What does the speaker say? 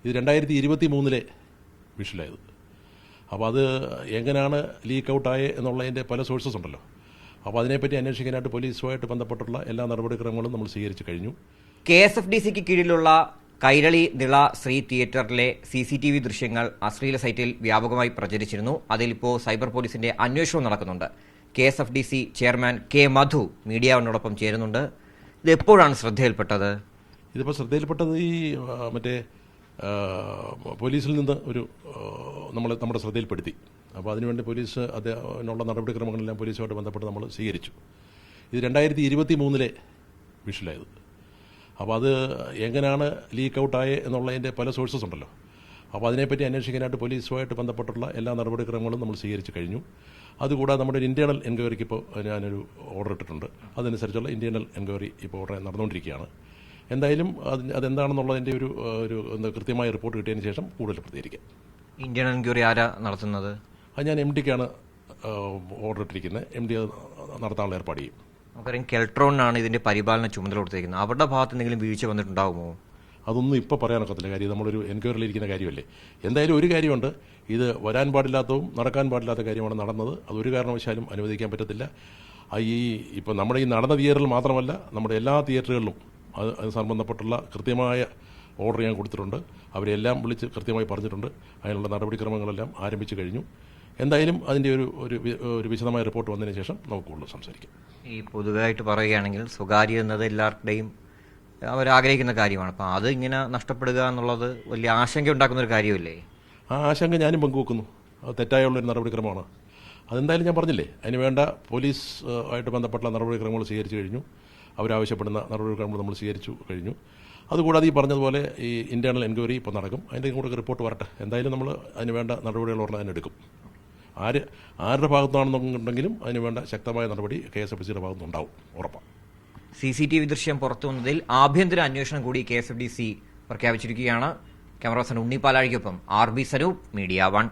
ഇത് 2023 വിഷയമായത്. അപ്പോൾ അത് എങ്ങനെയാണ് ലീക്ക് ഔട്ടായത് എന്നുള്ളതിൻ്റെ പല സോഴ്സസ് ഉണ്ടല്ലോ. അപ്പോൾ അതിനെപ്പറ്റി അന്വേഷിക്കാനായിട്ട് പോലീസുമായിട്ട് ബന്ധപ്പെട്ടുള്ള എല്ലാ നടപടിക്രമങ്ങളും നമ്മൾ സ്വീകരിച്ചു കഴിഞ്ഞു. KSFDCക്ക് കീഴിലുള്ള കൈരളി നിള ശ്രീ തിയേറ്ററിലെ CCTV ദൃശ്യങ്ങൾ അശ്ലീല സൈറ്റിൽ വ്യാപകമായി പ്രചരിച്ചിരുന്നു. അതിലിപ്പോൾ സൈബർ പോലീസിന്റെ അന്വേഷണം നടക്കുന്നുണ്ട്. KSFDC chairman K. മധു മീഡിയ വണ്ണോടൊപ്പം ചേരുന്നുണ്ട്. ഇത് എപ്പോഴാണ് ശ്രദ്ധയിൽപ്പെട്ടത്? ഇതിപ്പോൾ ശ്രദ്ധയിൽപ്പെട്ടത് ഈ മറ്റേ പോലീസിൽ നിന്ന് ഒരു നമ്മുടെ ശ്രദ്ധയിൽപ്പെടുത്തി. അപ്പോൾ അതിനുവേണ്ടി പോലീസ് അതിനുള്ള നടപടിക്രമങ്ങളെല്ലാം പോലീസുമായിട്ട് ബന്ധപ്പെട്ട് നമ്മൾ സ്വീകരിച്ചു. ഇത് 2023 വിഷയമായത്. അപ്പോൾ അത് എങ്ങനെയാണ് ലീക്ക് ഔട്ടായത് എന്നുള്ളതിൻ്റെ പല സോഴ്സസ് ഉണ്ടല്ലോ. അപ്പോൾ അതിനെപ്പറ്റി അന്വേഷിക്കാനായിട്ട് പോലീസുമായിട്ട് ബന്ധപ്പെട്ടുള്ള എല്ലാ നടപടിക്രമങ്ങളും നമ്മൾ സ്വീകരിച്ചു കഴിഞ്ഞു. അതുകൂടാതെ നമ്മുടെ ഒരു ഇൻറ്റേർണൽ എൻക്വയറിക്ക് ഇപ്പോൾ ഞാനൊരു ഓർഡർ ഇട്ടിട്ടുണ്ട്. അതനുസരിച്ചുള്ള ഇൻറ്റേർണൽ എൻക്വയറി ഇപ്പോൾ ഓർഡർ നടന്നുകൊണ്ടിരിക്കുകയാണ്. എന്തായാലും അതെന്താണെന്നുള്ളതിൻ്റെ ഒരു കൃത്യമായ റിപ്പോർട്ട് കിട്ടിയതിന് ശേഷം കൂടുതൽ പ്രതികരിക്കാം. ഇന്ത്യൻ എൻക്വയറി ആരാ നടത്തുന്നത്? അത് ഞാൻ MDക്കാണ് ഓർഡർ ഇട്ടിരിക്കുന്നത്. MD അത് നടത്താനുള്ള ഏർപ്പാട് ചെയ്യും. നമുക്കറിയാം കെൽട്രോണിനാണ് ഇതിന്റെ പരിപാലന ചുമതല കൊടുത്തിരിക്കുന്നത്. അവരുടെ ഭാഗത്ത് എന്തെങ്കിലും വീഴ്ച വന്നിട്ടുണ്ടാകുമോ? അതൊന്നും ഇപ്പോൾ പറയാനൊക്കത്തില്ല. കാര്യം നമ്മളൊരു എൻക്വയറിയിലിരിക്കുന്ന കാര്യമല്ലേ. എന്തായാലും ഒരു കാര്യമുണ്ട്, ഇത് വരാൻ പാടില്ലാത്തതും നടക്കാൻ പാടില്ലാത്ത കാര്യമാണ് നടന്നത്. അതൊരു കാരണവശാലും അനുവദിക്കാൻ പറ്റത്തില്ല. ഇപ്പോൾ നമ്മുടെ ഈ നടന്ന തിയേറ്ററിൽ മാത്രമല്ല, നമ്മുടെ എല്ലാ തിയേറ്ററുകളിലും അത് സംബന്ധപ്പെട്ടുള്ള കൃത്യമായ ഓർഡർ ഞാൻ കൊടുത്തിട്ടുണ്ട്. അവരെല്ലാം വിളിച്ച് കൃത്യമായി പറഞ്ഞിട്ടുണ്ട്. അതിനുള്ള നടപടിക്രമങ്ങളെല്ലാം ആരംഭിച്ചു കഴിഞ്ഞു. എന്തായാലും അതിൻ്റെ ഒരു വിശദമായ റിപ്പോർട്ട് വന്നതിന് ശേഷം നമുക്ക് കൂടുതൽ സംസാരിക്കാം. ഈ പൊതുവായിട്ട് പറയുകയാണെങ്കിൽ സ്വകാര്യ എന്നത് എല്ലാവരുടെയും അവരാഗ്രഹിക്കുന്ന കാര്യമാണ്. അപ്പം അത് ഇങ്ങനെ നഷ്ടപ്പെടുക എന്നുള്ളത് വലിയ ആശങ്ക ഉണ്ടാക്കുന്ന ഒരു കാര്യമല്ലേ? ആ ആശങ്ക ഞാനും പങ്കുവെക്കുന്നു. അത് തെറ്റായുള്ളൊരു നടപടിക്രമമാണ്. അതെന്തായാലും ഞാൻ പറഞ്ഞില്ലേ, അതിന് വേണ്ട പോലീസ് ആയിട്ട് ബന്ധപ്പെട്ട നടപടിക്രമങ്ങൾ സ്വീകരിച്ചു കഴിഞ്ഞു. അവരാവശ്യപ്പെടുന്ന നടപടിക്രമങ്ങൾ നമ്മൾ സ്വീകരിച്ചു കഴിഞ്ഞു. അതുകൂടാതെ ഈ പറഞ്ഞതുപോലെ ഈ ഇൻറ്റേർണൽ എൻക്വയറി ഇപ്പോൾ നടക്കും. അതിൻ്റെ കൂടെ റിപ്പോർട്ട് വരട്ടെ. എന്തായാലും നമ്മൾ അതിന് വേണ്ട നടപടികൾ ഉടനെ തന്നെ എടുക്കും. ആരുടെ ഭാഗത്താണെന്നുണ്ടെങ്കിലും അതിന് വേണ്ട ശക്തമായ നടപടി KSFDCയുടെ ഭാഗത്തുനിന്നുണ്ടാവും, ഉറപ്പാണ്. CCTV ദൃശ്യം പുറത്തു വന്നതിൽ ആഭ്യന്തര അന്വേഷണം കൂടി KSFDC പ്രഖ്യാപിച്ചിരിക്കുകയാണ്. ക്യാമറ പേഴ്സൺ ഉണ്ണി പാലാഴിക്കൊപ്പം RB സനൂപ്, മീഡിയ 1.